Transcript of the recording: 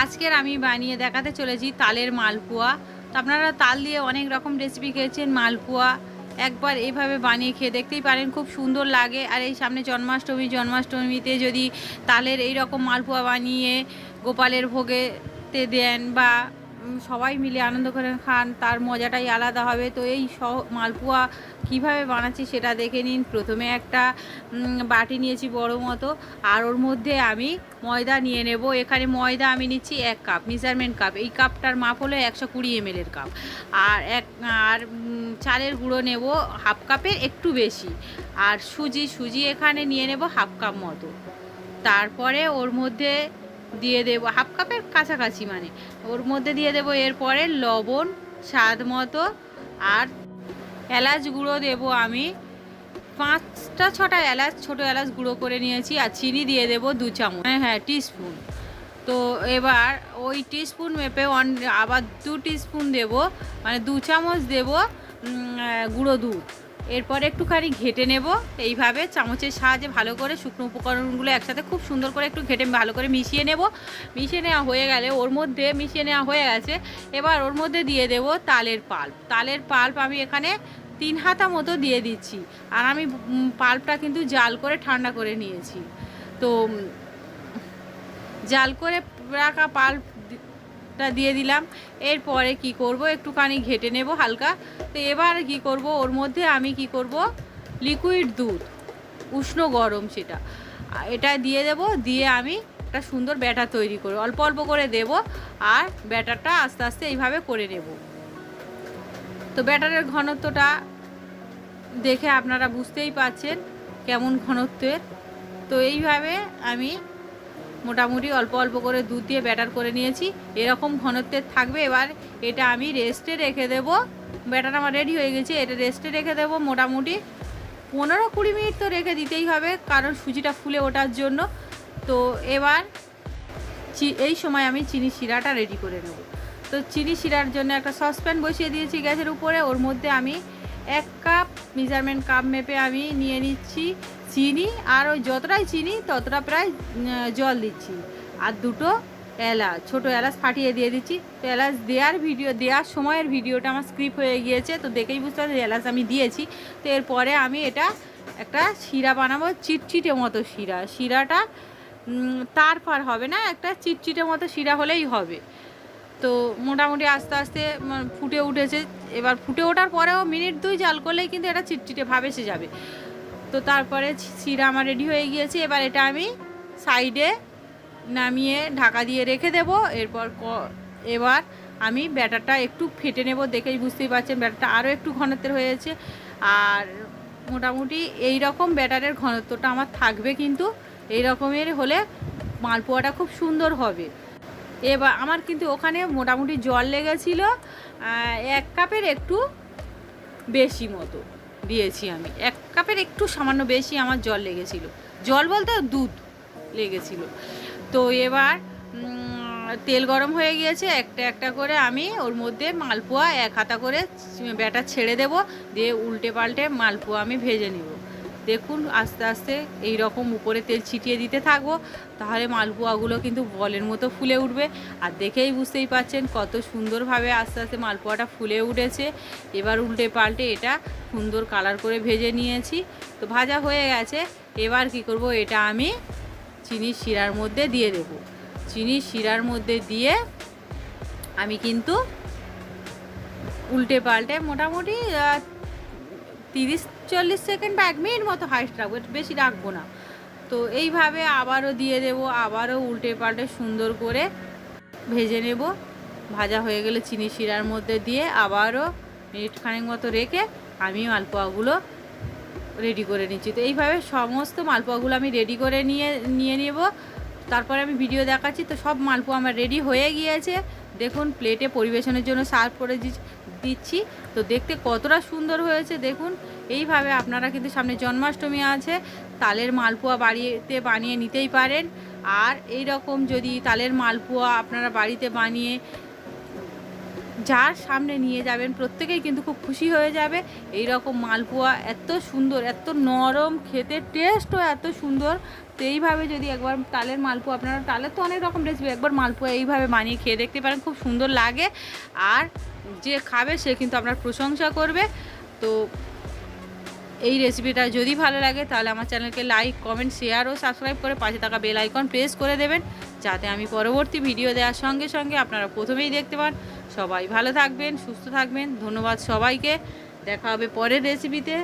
আজকের আমি বানিয়ে দেখাতে চলেছি তালের মালপোয়া। তো আপনারা তাল দিয়ে অনেক রকম রেসিপি খেয়েছেন, মালপোয়া একবার এইভাবে বানিয়ে খেয়ে দেখতেই পারেন, খুব সুন্দর লাগে। আর এই সামনে জন্মাষ্টমীতে যদি তালের এই রকম মালপোয়া বানিয়ে গোপালের ভোগেতে দেন বা সবাই মিলে আনন্দ করে খান, তার মজাটাই আলাদা হবে। তো এই মালপোয়া কিভাবে বানাচ্ছি সেটা দেখে নিন। প্রথমে একটা বাটি নিয়েছি বড় মতো, আর ওর মধ্যে আমি ময়দা নিয়ে নেব। এখানে ময়দা আমি নিচ্ছি 1 কাপ, মেজারমেন্ট কাপ। এই কাপটার মাপ হলো 120 ml এর কাপ। আর চালের গুঁড়ো নেব হাফ কাপের একটু বেশি। আর সুজি এখানে নিয়ে নেব হাফ কাপ মতো। তারপরে ওর মধ্যে দিয়ে দেব হাফ কাপের কাছাকাছি, মানে ওর মধ্যে দিয়ে দেব এরপরে লবণ স্বাদ মতো। আর এলাচ গুঁড়ো দেব আমি 5-6টা এলাচ, ছোটো এলাচ গুঁড়ো করে নিয়েছি। আর চিনি দিয়ে দেব 2 চামচ, হ্যাঁ টিস্পুন। তো এবার ওই টিস্পুন মেপে আবার 2 টিস্পুন দেব, মানে 2 চামচ দেব গুঁড়ো দুধ। এরপর একটুখানি ঘেটে নেব এইভাবে চামচের সাহায্যে ভালো করে। শুকনো উপকরণগুলো একসাথে খুব সুন্দর করে একটু ঘেটে ভালো করে মিশিয়ে নেব। মিশিয়ে নেওয়া হয়ে গেলে ওর মধ্যে মিশিয়ে নেওয়া হয়ে গেছে, এবার ওর মধ্যে দিয়ে দেব তালের পাল্প। তালের পাল্প আমি এখানে 3 হাতা মতো দিয়ে দিচ্ছি। আর আমি পাল্পটা কিন্তু জাল করে ঠান্ডা করে নিয়েছি। তো জাল করে রাখা পাল্পটা দিয়ে দিলাম। এরপরে কি করব, একটুখানি ঘেটে নেব হালকা। তো এবার কি করব, ওর মধ্যে আমি কি করব, লিকুইড দুধ উষ্ণ গরম সেটা এটা দিয়ে দেব। দিয়ে আমি একটা সুন্দর ব্যাটার তৈরি করে অল্প অল্প করে দেব। আর ব্যাটারটা আস্তে আস্তে এইভাবে করে নেব। তো ব্যাটারের ঘনত্বটা দেখে আপনারা বুঝতেই পারছেন কেমন ঘনত্বের। তো এইভাবে আমি মোটামুটি অল্প অল্প করে দুধ দিয়ে ব্যাটার করে নিয়েছি, এরকম ঘনত্বের থাকবে। এবার এটা আমি রেস্টে রেখে দেব। ব্যাটার আমার রেডি হয়ে গেছে, এটা রেস্টে রেখে দেব মোটামুটি 15-20 মিনিট তো রেখে দিতেই হবে, কারণ সুজিটা ফুলে ওঠার জন্য। তো এবার এই সময় আমি চিনি শিরাটা রেডি করে নেব। তো চিনি শিরার জন্য একটা সসপ্যান বসিয়ে দিয়েছি গ্যাসের উপরে। ওর মধ্যে আমি 1 কাপ মেজারমেন্ট কাপ মেপে আমি নিয়ে নিচ্ছি চিনি। আর ওই যতটাই চিনি ততটা প্রায় জল দিচ্ছি। আর 2টো এলাচ, ছোটো এলাচ ফাটিয়ে দিয়ে দিচ্ছি। তো এলাচ দেওয়ার সময়ের ভিডিওটা আমার স্ক্রিপ্ট হয়ে গিয়েছে, তো দেখেই বুঝতে পারছি এলাচ আমি দিয়েছি। তো এরপরে আমি এটা একটা শিরা বানাবো, চিটচিটে মতো শিরাটা তারপর হবে না, একটা চিটচিটে মতো শিরা হলেই হবে। তো মোটামুটি আস্তে আস্তে ফুটে উঠেছে। এবার ফুটে ওঠার পরেও মিনিট 2 জাল করলেই কিন্তু এটা চিটচিটে ভাব এসে যাবে। তো তারপরে শিরা আমার রেডি হয়ে গিয়েছে। এবার এটা আমি সাইডে নামিয়ে ঢাকা দিয়ে রেখে দেব। এবার আমি ব্যাটারটা একটু ফেটে নেব, দেখেই বুঝতেই পারছেন ব্যাটারটা আরও একটু ঘনত্বের হয়েছে। আর মোটামুটি এই রকম ব্যাটারের ঘনত্বটা আমার থাকবে, কিন্তু এই রকমের হলে মালপোয়াটা খুব সুন্দর হবে। এবার আমার কিন্তু ওখানে মোটামুটি জল লেগেছিল 1 কাপের একটু বেশি মতো দিয়েছি আমি। 1 কাপের একটু সামান্য বেশি আমার জল লেগেছিল, জল বলতে দুধ লেগেছিল। তো এবার তেল গরম হয়ে গিয়েছে, একটা একটা করে আমি ওর মধ্যে মালপোয়া 1 হাতা করে ব্যাটার ছেড়ে দেব। দিয়ে উল্টে পাল্টে মালপোয়া আমি ভেজে নেব। দেখুন আস্তে আস্তে এই রকম উপরে তেল ছিটিয়ে দিতে থাকবো, তাহলে মালপোয়াগুলো কিন্তু বলের মতো ফুলে উঠবে। আর দেখেই বুঝতেই পাচ্ছেন কত সুন্দরভাবে আস্তে আস্তে মালপোয়াটা ফুলে উঠেছে। এবার উল্টে পাল্টে এটা সুন্দর কালার করে ভেজে নিয়েছি। তো ভাজা হয়ে গেছে। এবার কি করব, এটা আমি চিনির শিরার মধ্যে দিয়ে দেব। চিনির শিরার মধ্যে দিয়ে আমি কিন্তু উল্টে পাল্টে মোটামুটি 30-40 সেকেন্ড বা 1 মিনিট মতো হাইস্ট রাখবো, বেশি রাখবো না। তো এইভাবে আবারও দিয়ে দেব, আবারও উল্টে পাল্টে সুন্দর করে ভেজে নেব। ভাজা হয়ে গেলে চিনি শিরার মধ্যে দিয়ে আবারও মিনিট খানেক মতো রেখে আমি মালপোয়াগুলো রেডি করে নিচ্ছি। তো এইভাবে সমস্ত মালপোয়াগুলো আমি রেডি করে নিয়ে নেব। তারপরে আমি ভিডিও দেখাচ্ছি। তো সব মালপোয়া আমার রেডি হয়ে গিয়েছে। দেখুন প্লেটে পরিবেশনের জন্য সার্ভ করে দিচ্ছি। তো দেখতে কতটা সুন্দর হয়েছে দেখুন। এইভাবে আপনারা কিন্তু সামনে জন্মাষ্টমী আছে, তালের মালপোয়া বাড়িতে বানিয়ে নিতেই পারেন। আর এই রকম যদি তালের মালপোয়া আপনারা বাড়িতে বানিয়ে যার সামনে নিয়ে যাবেন, প্রত্যেকেই কিন্তু খুব খুশি হয়ে যাবে। এই রকম মালপোয়া এত সুন্দর, এত নরম, খেতে টেস্টও এত সুন্দর, তো এইভাবে যদি একবার তালের মালপোয়া, আপনারা তালের তো অনেক রকম রেসিপি, একবার মালপোয়া এইভাবে বানিয়ে খেয়ে দেখতে পারেন, খুব সুন্দর লাগে। আর যে খাবে সে কিন্তু আপনার প্রশংসা করবে। তো এই রেসিপিটা যদি ভালো লাগে তাহলে আমার চ্যানেলকে লাইক, কমেন্ট, শেয়ার ও সাবস্ক্রাইব করে পাশে থাকা বেল আইকন প্রেস করে দেবেন, যাতে আমি পরবর্তী ভিডিও দেওয়ার সঙ্গে সঙ্গে আপনারা প্রথমেই দেখতে পান। সবাই ভালো থাকবেন, সুস্থ থাকবেন। ধন্যবাদ সবাইকে। দেখা হবে পরের রেসিপিতে।